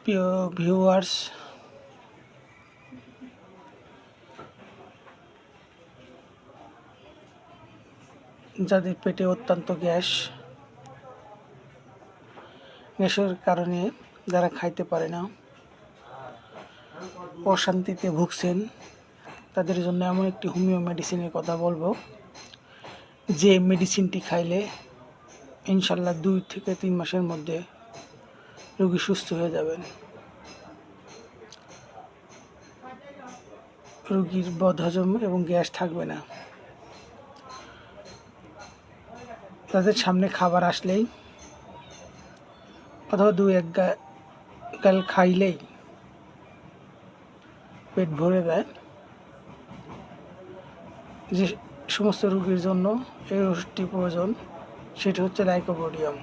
প্রিয় ভিউয়ার্স, যাদের পেটে অত্যন্ত গ্যাসের কারণে যারা খাইতে পারে না, অশান্তিতে ভুগছেন, তাদের জন্য এমন একটি হোমিও মেডিসিনের কথা বলবো, যে মেডিসিনটি খাইলে ইনশাল্লাহ 2 থেকে 3 মাসের মধ্যে রোগী সুস্থ হয়ে যাবেন। রোগীর বদহজম এবং গ্যাস থাকবে না। তাদের সামনে খাবার আসলেই অথবা 2-1 গাল খাইলেই পেট ভরে দেয়। যে সমস্ত রোগীর জন্য এই ওষুধটি প্রয়োজন সেটি হচ্ছে লাইকোপোডিয়াম।